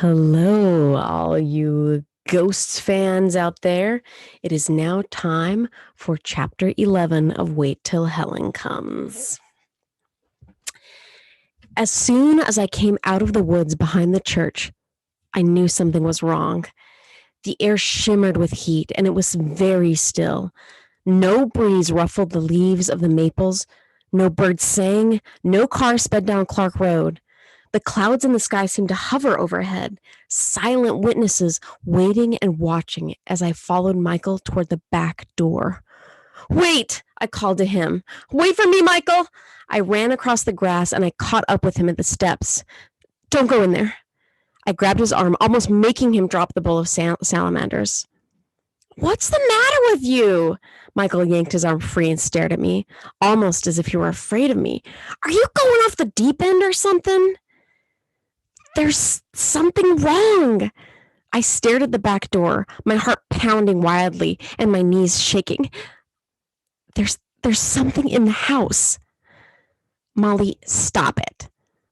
Hello, all you Ghosts fans out there. It is now time for Chapter 11 of Wait Till Helen Comes. As soon as I came out of the woods behind the church, I knew something was wrong. The air shimmered with heat, and it was very still. No breeze ruffled the leaves of the maples. No birds sang. No car sped down Clark Road. The clouds in the sky seemed to hover overhead, silent witnesses waiting and watching as I followed Michael toward the back door. Wait, I called to him. Wait for me, Michael. I ran across the grass and I caught up with him at the steps. Don't go in there. I grabbed his arm, almost making him drop the bowl of salamanders. What's the matter with you? Michael yanked his arm free and stared at me, almost as if he were afraid of me. Are you going off the deep end or something? There's something wrong. I stared at the back door, my heart pounding wildly and my knees shaking. There's something in the house. Molly, stop it.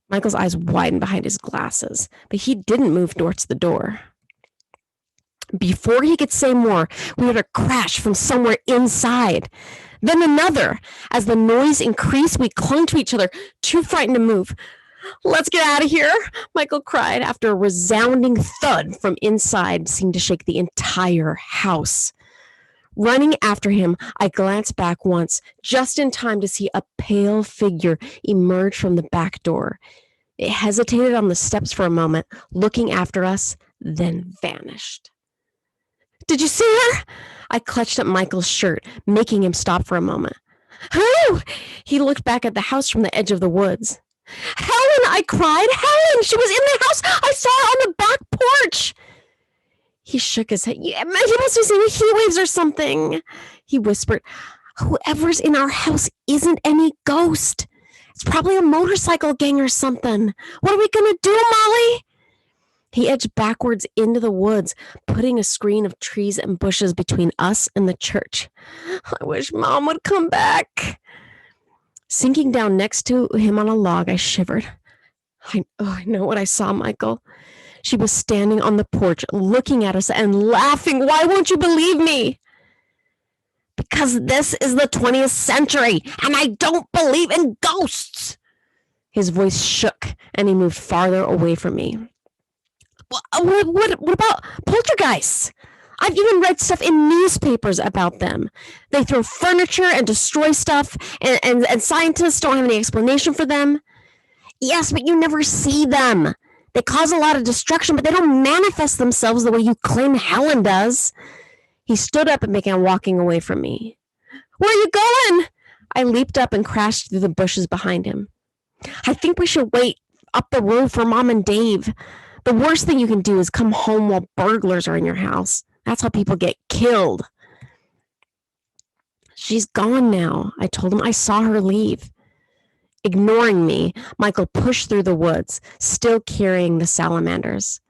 Michael's eyes widened behind his glasses, but he didn't move towards the door. Before he could say more, we heard a crash from somewhere inside. Then another. As the noise increased, we clung to each other, too frightened to move. Let's get out of here, Michael cried after a resounding thud from inside seemed to shake the entire house. Running after him, I glanced back once, just in time to see a pale figure emerge from the back door. It hesitated on the steps for a moment, looking after us, then vanished. Did you see her? I clutched at Michael's shirt, making him stop for a moment. Who? He looked back at the house from the edge of the woods. Helen, I cried. Helen, she was in the house. I saw her on the back porch. He shook his head. Yeah, he must be seeing heat waves or something. He whispered, whoever's in our house isn't any ghost. It's probably a motorcycle gang or something. What are we going to do, Molly? He edged backwards into the woods, putting a screen of trees and bushes between us and the church. I wish Mom would come back. Sinking down next to him on a log, I shivered. I know what I saw, Michael. She was standing on the porch, looking at us and laughing. Why won't you believe me? Because this is the 20th century, and I don't believe in ghosts. His voice shook, and he moved farther away from me. What about poltergeists? I've even read stuff in newspapers about them. They throw furniture and destroy stuff, and scientists don't have any explanation for them. Yes, but you never see them. They cause a lot of destruction, but they don't manifest themselves the way you claim Helen does. He stood up and began walking away from me. Where are you going? I leaped up and crashed through the bushes behind him. I think we should wait up the road for Mom and Dave. The worst thing you can do is come home while burglars are in your house. That's how people get killed. She's gone now, I told him. I saw her leave. Ignoring me, Michael pushed through the woods, still carrying the salamanders.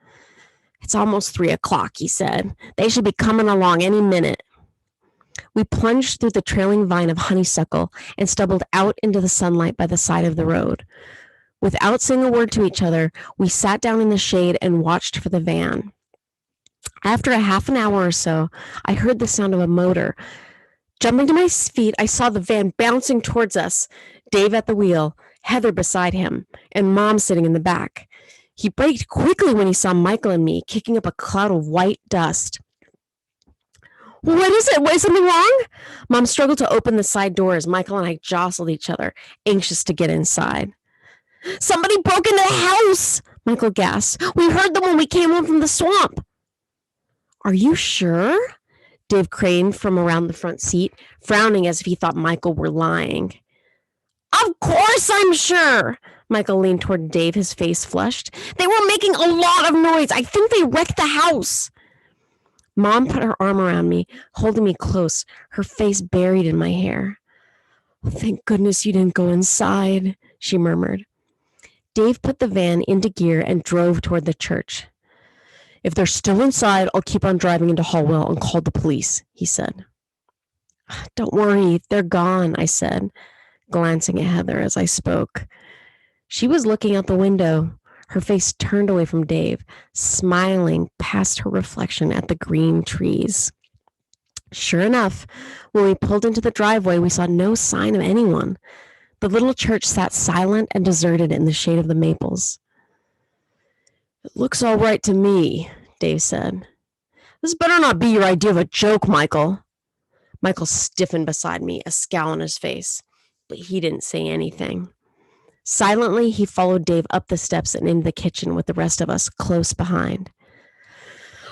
It's almost 3:00, he said. They should be coming along any minute. We plunged through the trailing vine of honeysuckle and stumbled out into the sunlight by the side of the road. Without saying a word to each other, we sat down in the shade and watched for the van. After a half an hour or so, I heard the sound of a motor. Jumping to my feet, I saw the van bouncing towards us, Dave at the wheel, Heather beside him, and Mom sitting in the back. He braked quickly when he saw Michael and me, kicking up a cloud of white dust. What is it? Is something wrong? Mom struggled to open the side door as Michael and I jostled each other, anxious to get inside. Somebody broke into the house, Michael gasped. We heard them when we came home from the swamp. Are you sure? Dave craned from around the front seat, frowning as if he thought Michael were lying. Of course I'm sure. Michael leaned toward Dave, his face flushed. They were making a lot of noise. I think they wrecked the house. Mom put her arm around me, holding me close, her face buried in my hair. Oh, thank goodness you didn't go inside, she murmured. Dave put the van into gear and drove toward the church. If they're still inside, I'll keep on driving into Hallwell and call the police, he said. Don't worry, they're gone, I said, glancing at Heather as I spoke. She was looking out the window, Her face turned away from Dave, smiling past her reflection at the green trees. Sure enough, when we pulled into the driveway, we saw no sign of anyone. The little church sat silent and deserted in the shade of the maples. "It looks all right to me," Dave said. "This better not be your idea of a joke, Michael." Michael stiffened beside me, a scowl on his face, but he didn't say anything. Silently, he followed Dave up the steps and into the kitchen with the rest of us close behind.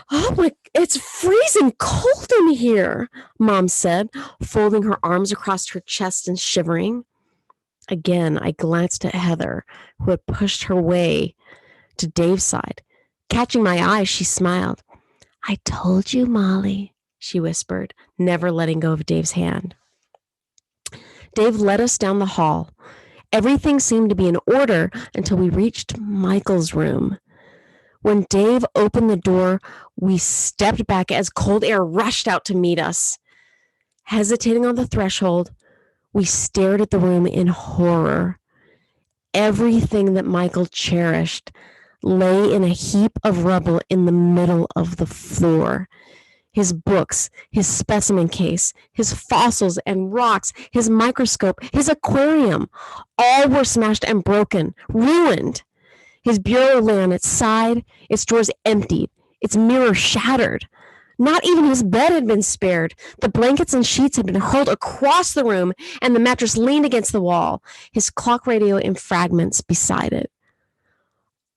"Oh my, it's freezing cold in here," Mom said, folding her arms across her chest and shivering. Again, I glanced at Heather, who had pushed her way to Dave's side. Catching my eye, she smiled. "I told you, Molly," she whispered, never letting go of Dave's hand. Dave led us down the hall. Everything seemed to be in order until we reached Michael's room. When Dave opened the door, we stepped back as cold air rushed out to meet us. Hesitating on the threshold, we stared at the room in horror. Everything that Michael cherished lay in a heap of rubble in the middle of the floor. His books, his specimen case, his fossils and rocks, his microscope, his aquarium, all were smashed and broken, ruined. His bureau lay on its side, its drawers emptied, its mirror shattered. Not even his bed had been spared. The blankets and sheets had been hurled across the room, and the mattress leaned against the wall, his clock radio in fragments beside it.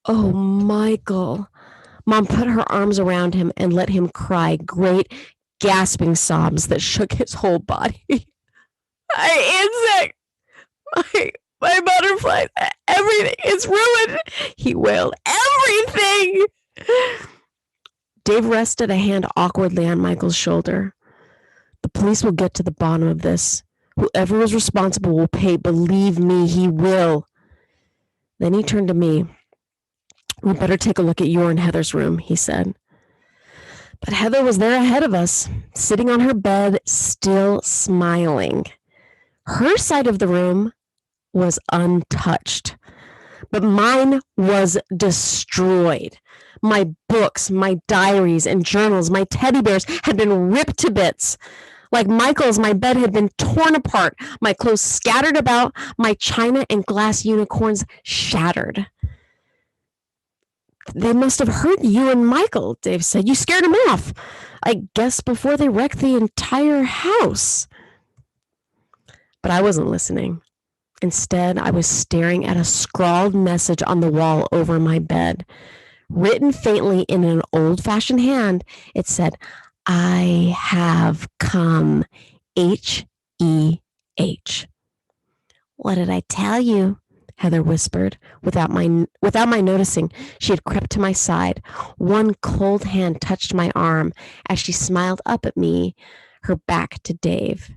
"Oh, Michael." Mom put her arms around him and let him cry great, gasping sobs that shook his whole body. "My insect, my butterflies, everything is ruined," he wailed. "Everything!" Dave rested a hand awkwardly on Michael's shoulder. "The police will get to the bottom of this. Whoever is responsible will pay. Believe me, he will." Then he turned to me. "We better take a look at your and Heather's room," he said. But Heather was there ahead of us, sitting on her bed, still smiling. Her side of the room was untouched, but mine was destroyed. My books, my diaries and journals, my teddy bears had been ripped to bits. Like Michael's, my bed had been torn apart, my clothes scattered about, my china and glass unicorns shattered. "They must have hurt you and Michael," Dave said. "You scared them off, I guess, before they wrecked the entire house." But I wasn't listening. Instead, I was staring at a scrawled message on the wall over my bed. Written faintly in an old-fashioned hand, it said, "I have come, H-E-H. "What did I tell you?" Heather whispered. Without my noticing, she had crept to my side. One cold hand touched my arm as she smiled up at me, her back to Dave.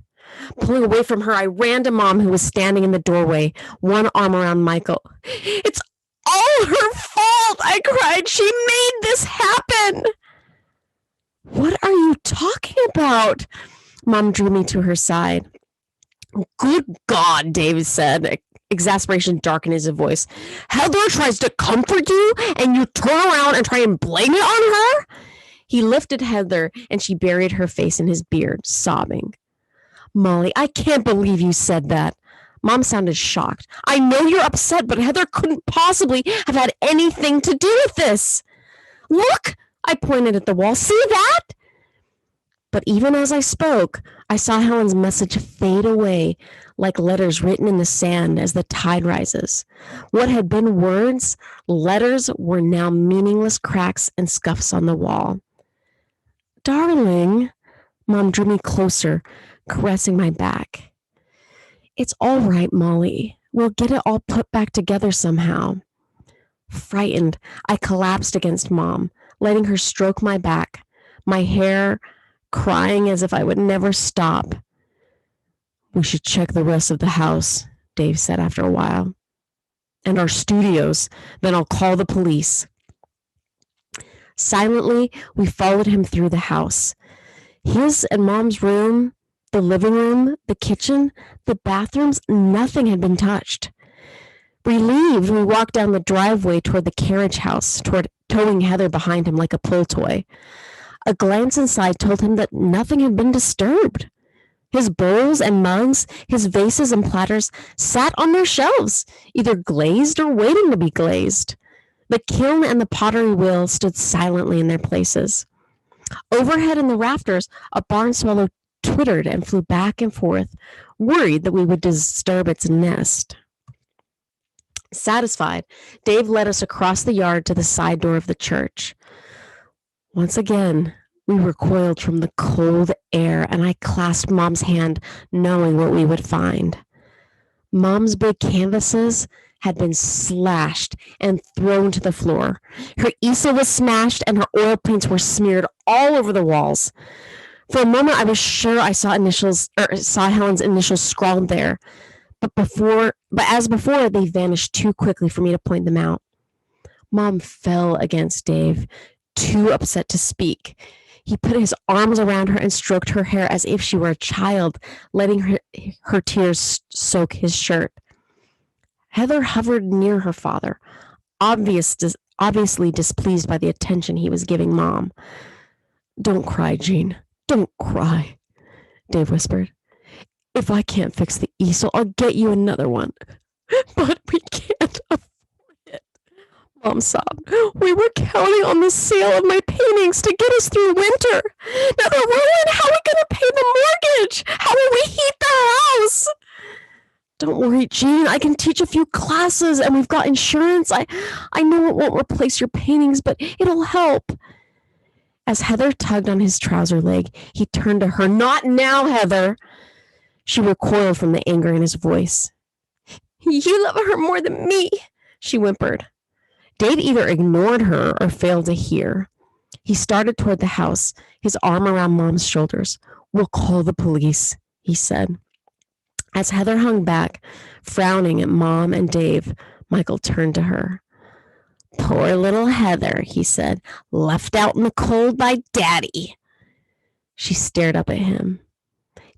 Pulling away from her, I ran to Mom, who was standing in the doorway, one arm around Michael. "It's all her fault," I cried. "She made this happen." "What are you talking about?" Mom drew me to her side. "Good God," David said, exasperation darkened his voice. "Heather tries to comfort you, and you turn around and try and blame it on her?" He lifted Heather, and she buried her face in his beard, sobbing. "Molly, I can't believe you said that." Mom sounded shocked. "I know you're upset, but Heather couldn't possibly have had anything to do with this." "Look," I pointed at the wall. "See that?" But even as I spoke, I saw Helen's message fade away like letters written in the sand as the tide rises. What had been words, letters, were now meaningless cracks and scuffs on the wall. "Darling," Mom drew me closer, caressing my back. "It's all right, Molly. We'll get it all put back together somehow." Frightened, I collapsed against Mom, letting her stroke my back, my hair crying as if I would never stop. "We should check the rest of the house," Dave said after a while. "And our studios. Then I'll call the police." Silently, we followed him through the house. His and Mom's room, the living room, the kitchen, the bathrooms, nothing had been touched. Relieved, we walked down the driveway toward the carriage house, towing Heather behind him like a pull toy. A glance inside told him that nothing had been disturbed. His bowls and mugs, his vases and platters sat on their shelves, either glazed or waiting to be glazed. The kiln and the pottery wheel stood silently in their places. Overhead in the rafters, a barn swallow twittered and flew back and forth, worried that we would disturb its nest. Satisfied, Dave led us across the yard to the side door of the church. Once again, we recoiled from the cold air, and I clasped Mom's hand, knowing what we would find. Mom's big canvases had been slashed and thrown to the floor. Her easel was smashed, and her oil paints were smeared all over the walls. For a moment, I was sure I saw Helen's initials scrawled there, but as before, they vanished too quickly for me to point them out. Mom fell against Dave, too upset to speak. He put his arms around her and stroked her hair as if she were a child, letting her tears soak his shirt. Heather hovered near her father, obviously displeased by the attention he was giving Mom. "Don't cry, Jean. Don't cry," Dave whispered. "If I can't fix the easel, I'll get you another one. But we can't afford it," Mom sobbed. "We were counting on the sale of my paintings to get us through winter. Now they're ruined. How are we going to pay the mortgage? How will we heat the house?" "Don't worry, Jean. I can teach a few classes, and we've got insurance. I know it won't replace your paintings, but it'll help." As Heather tugged on his trouser leg, he turned to her. "Not now, Heather." She recoiled from the anger in his voice. "You love her more than me," she whimpered. Dave either ignored her or failed to hear. He started toward the house, his arm around Mom's shoulders. "We'll call the police," he said. As Heather hung back, frowning at Mom and Dave, Michael turned to her. "Poor little Heather," he said, "left out in the cold by Daddy." She stared up at him.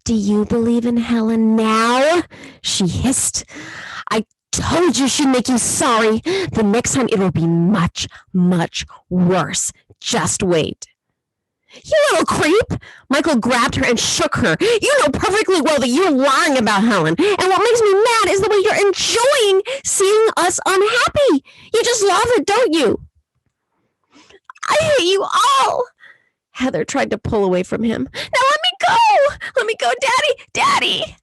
"Do you believe in Helen now?" she hissed. "I told you she'd make you sorry. The next time it will be much, much worse. Just wait." "You little creep!" Michael grabbed her and shook her. "You know perfectly well that you're lying about Helen. And what makes me mad is the way you're enjoying seeing us unhappy. You just love it, don't you?" "I hate you all." Heather tried to pull away from him. "Now let me go! Let me go, Daddy! Daddy!"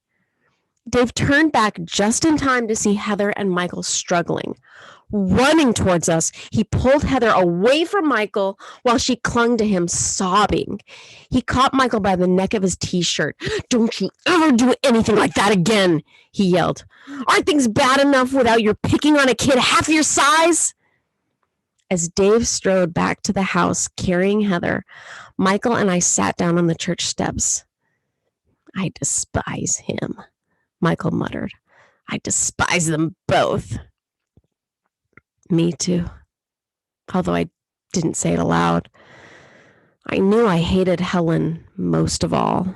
Dave turned back just in time to see Heather and Michael struggling. Running towards us, he pulled Heather away from Michael while she clung to him, sobbing. He caught Michael by the neck of his t-shirt. "Don't you ever do anything like that again," he yelled. "Aren't things bad enough without your picking on a kid half your size?" As Dave strode back to the house carrying Heather, Michael and I sat down on the church steps. "I despise him," Michael muttered. "I despise them both." "Me too," although I didn't say it aloud. I knew I hated Helen most of all.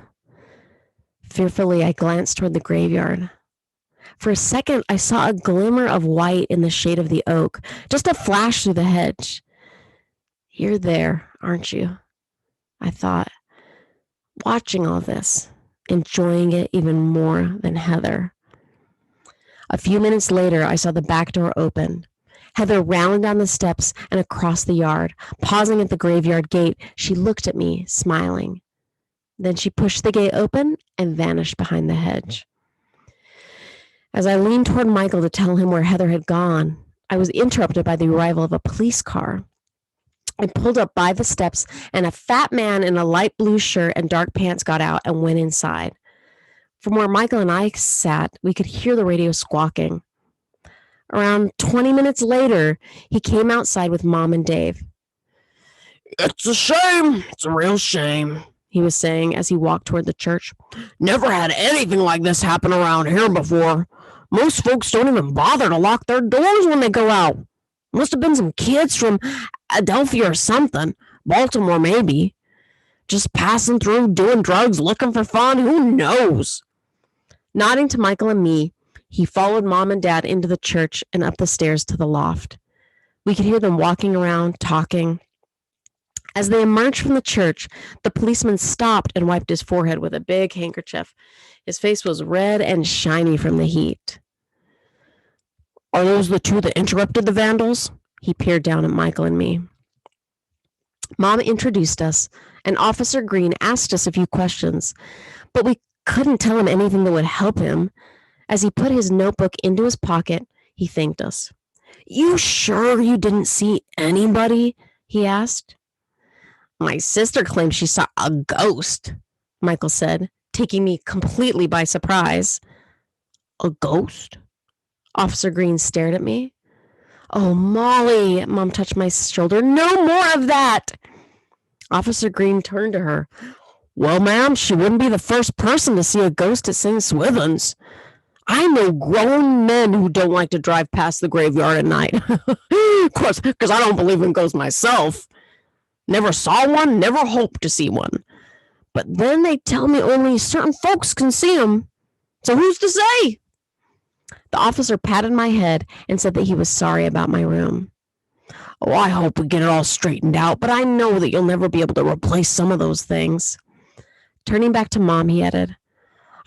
Fearfully, I glanced toward the graveyard. For a second, I saw a glimmer of white in the shade of the oak, just a flash through the hedge. "You're there, aren't you?" I thought, watching all this, enjoying it even more than Heather. A few minutes later, I saw the back door open. Heather ran down the steps and across the yard. Pausing at the graveyard gate, she looked at me, smiling. Then she pushed the gate open and vanished behind the hedge. As I leaned toward Michael to tell him where Heather had gone, I was interrupted by the arrival of a police car. I pulled up by the steps, and a fat man in a light blue shirt and dark pants got out and went inside. From where Michael and I sat, we could hear the radio squawking. Around 20 minutes later, he came outside with Mom and Dave. "It's a shame. It's a real shame," he was saying as he walked toward the church. "Never had anything like this happen around here before. Most folks don't even bother to lock their doors when they go out. Must have been some kids from Adelphia or something. Baltimore, maybe. Just passing through, doing drugs, looking for fun. Who knows?" Nodding to Michael and me, He followed Mom and Dad into the church and up the stairs to the loft. We could hear them walking around, talking. As they emerged from the church, the policeman stopped and wiped his forehead with a big handkerchief. His face was red and shiny from the heat. Are those the two that interrupted the vandals? He peered down at Michael and me. Mom introduced us, and Officer Green asked us a few questions, but we couldn't tell him anything that would help him. As he put his notebook into his pocket, he thanked us. You sure you didn't see anybody? He asked. My sister claims she saw a ghost, Michael said, taking me completely by surprise. A ghost? Officer Green stared at me. Oh, Molly, Mom touched my shoulder. No more of that. Officer Green turned to her. Well, ma'am, she wouldn't be the first person to see a ghost at St. Swithin's. I know grown men who don't like to drive past the graveyard at night. Of course, because I don't believe in ghosts myself. Never saw one, never hope to see one. But then they tell me only certain folks can see them. So who's to say? The officer patted my head and said that he was sorry about my room. Oh, I hope we get it all straightened out, but I know that you'll never be able to replace some of those things. Turning back to Mom, he added,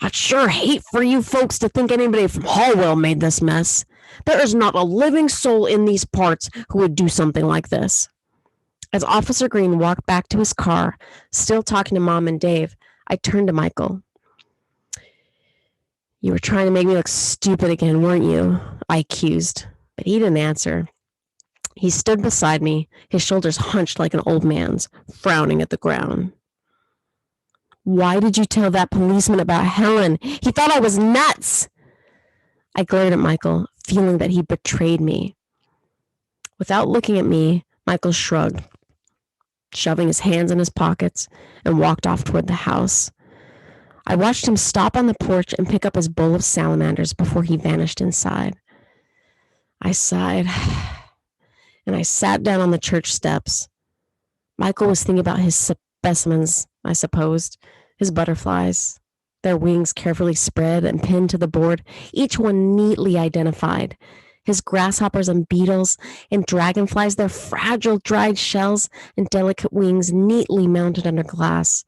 I'd sure hate for you folks to think anybody from Hallwell made this mess. There is not a living soul in these parts who would do something like this. As Officer Green walked back to his car, still talking to Mom and Dave, I turned to Michael. You were trying to make me look stupid again, weren't you? I accused, but he didn't answer. He stood beside me, his shoulders hunched like an old man's, frowning at the ground. Why did you tell that policeman about Helen? He thought I was nuts. I glared at Michael, feeling that he betrayed me. Without looking at me, Michael shrugged, shoving his hands in his pockets, and walked off toward the house. I watched him stop on the porch and pick up his bowl of salamanders before he vanished inside. I sighed, and I sat down on the church steps. Michael was thinking about his specimens, I supposed, his butterflies, their wings carefully spread and pinned to the board, each one neatly identified. His grasshoppers and beetles and dragonflies, their fragile dried shells and delicate wings neatly mounted under glass.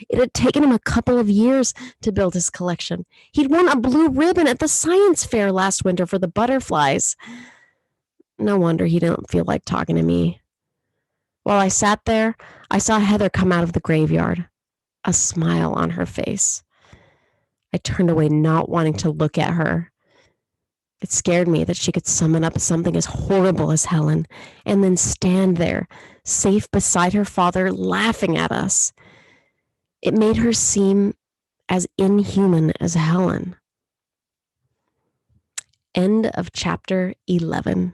It had taken him a couple of years to build his collection. He'd won a blue ribbon at the science fair last winter for the butterflies. No wonder he didn't feel like talking to me. While I sat there, I saw Heather come out of the graveyard, a smile on her face. I turned away, not wanting to look at her. It scared me that she could summon up something as horrible as Helen and then stand there, safe beside her father, laughing at us. It made her seem as inhuman as Helen. End of chapter 11.